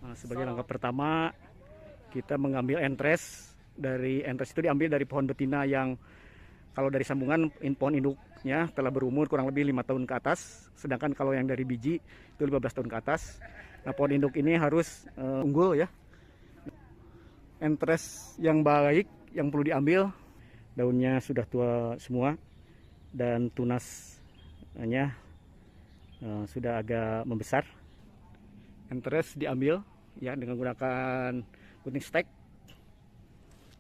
Nah, sebagai langkah pertama, kita mengambil entres. Dari entres itu diambil dari pohon betina yang kalau dari sambungan pohon induknya telah berumur kurang lebih 5 tahun ke atas. Sedangkan kalau yang dari biji itu 15 tahun ke atas. Nah, pohon induk ini harus unggul ya. Entres yang baik yang perlu diambil, daunnya sudah tua semua dan tunasnya sudah agak membesar. Entres diambil ya dengan menggunakan gunting stek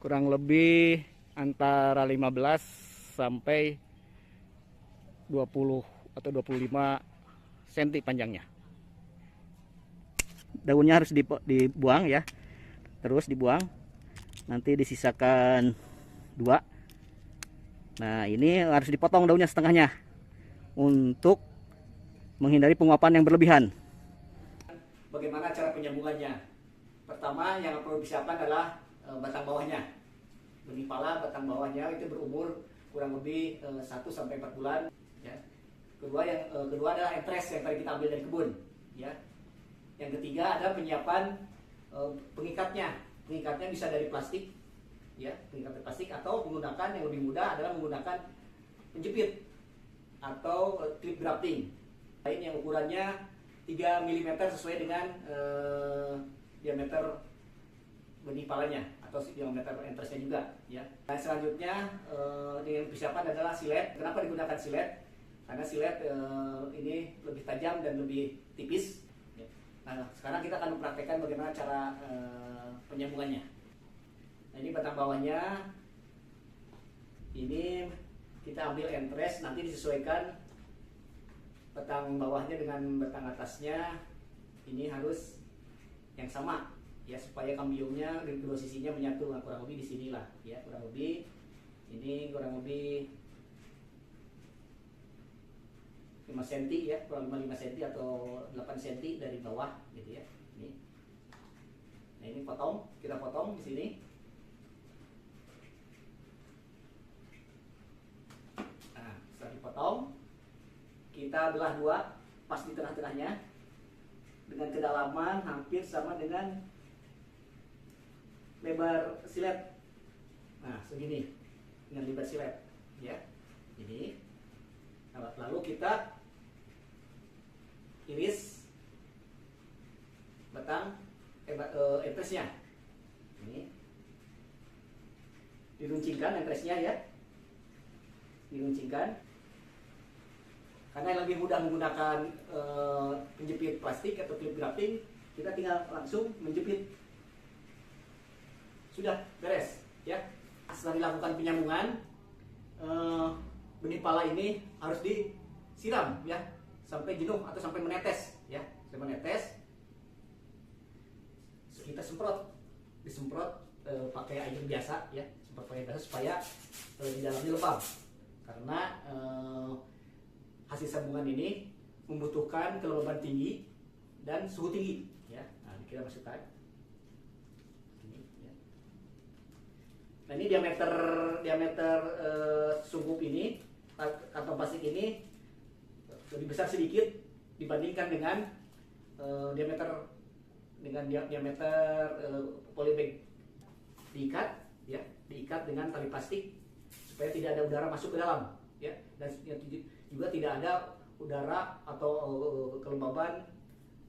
kurang lebih antara 15 sampai 20 atau 25 cm panjangnya. Daunnya harus dibuang ya, terus dibuang, nanti disisakan 2. Nah, ini harus dipotong daunnya setengahnya untuk menghindari penguapan yang berlebihan. Bagaimana cara penyambungannya? Pertama yang perlu disiapkan adalah batang bawahnya. Benih pala batang bawahnya itu berumur kurang lebih 1 sampai 4 bulan. Ya. Kedua adalah entres yang tadi kita ambil dari kebun. Ya. Yang ketiga ada penyiapan pengikatnya. Pengikatnya bisa dari plastik, ya, pengikat dari plastik, atau menggunakan yang lebih mudah adalah menggunakan penjepit atau clip grafting. Lain yang ukurannya 3 mm sesuai dengan diameter benih palanya atau diameter entresnya juga ya. Nah, selanjutnya yang persiapan adalah silet. Kenapa digunakan silet? Karena silet ini lebih tajam dan lebih tipis ya. Nah, sekarang kita akan mempraktekkan bagaimana cara penyambungannya. Nah, ini batang bawahnya, ini kita ambil entres, nanti disesuaikan batang bawahnya dengan batang atasnya. Ini harus yang sama ya, supaya kambiumnya di kedua sisinya menyatu. Nah, kurang lebih di sinilah ya, kurang lebih ini kurang lebih 5 cm ya, kurang lebih 5 cm atau 8 cm dari bawah gitu ya. Ini. Nah, ini kita potong di sini. Nah, setelah dipotong, kita belah 2 pas di tengah-tengahnya dengan kedalaman hampir sama dengan lebar silet. Nah, segini dengan lebar silet ya. Ini. Lalu kita iris batang entresnya. Ini diruncingkan entresnya ya. Diruncingkan. Karena yang lebih mudah menggunakan penjepit plastik atau clip grafting, kita tinggal langsung menjepit. Sudah beres ya. Setelah dilakukan penyambungan, benih pala ini harus disiram ya sampai jenuh atau sampai menetes ya. Sampai menetes, kita disemprot pakai air biasa ya, semprot pakai biasa supaya di dalamnya lembab. Karena hasil sambungan ini membutuhkan kelembaban tinggi dan suhu tinggi ya. Nah, kita masukkan ini ya. Nah, ini diameter sumbu ini, kantong plastik ini lebih besar sedikit dibandingkan dengan diameter polybag. Diikat dengan tali plastik supaya tidak ada udara masuk ke dalam ya, dan juga tidak ada udara atau kelembaban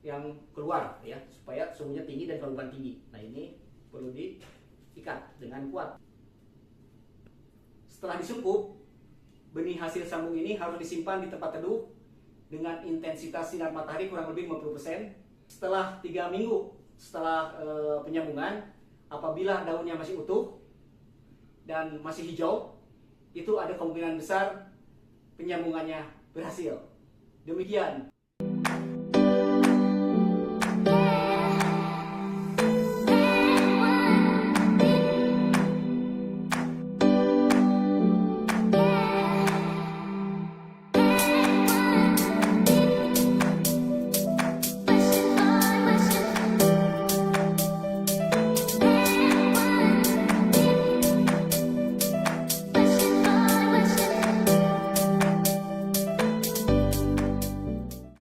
yang keluar ya, supaya suhunya tinggi dan kelembaban tinggi. Nah, ini perlu diikat dengan kuat. Setelah disungkup, benih hasil sambung ini harus disimpan di tempat teduh dengan intensitas sinar matahari kurang lebih 50%. Setelah 3 minggu setelah penyambungan, apabila daunnya masih utuh dan masih hijau, itu ada kemungkinan besar penyambungannya berhasil. Demikian.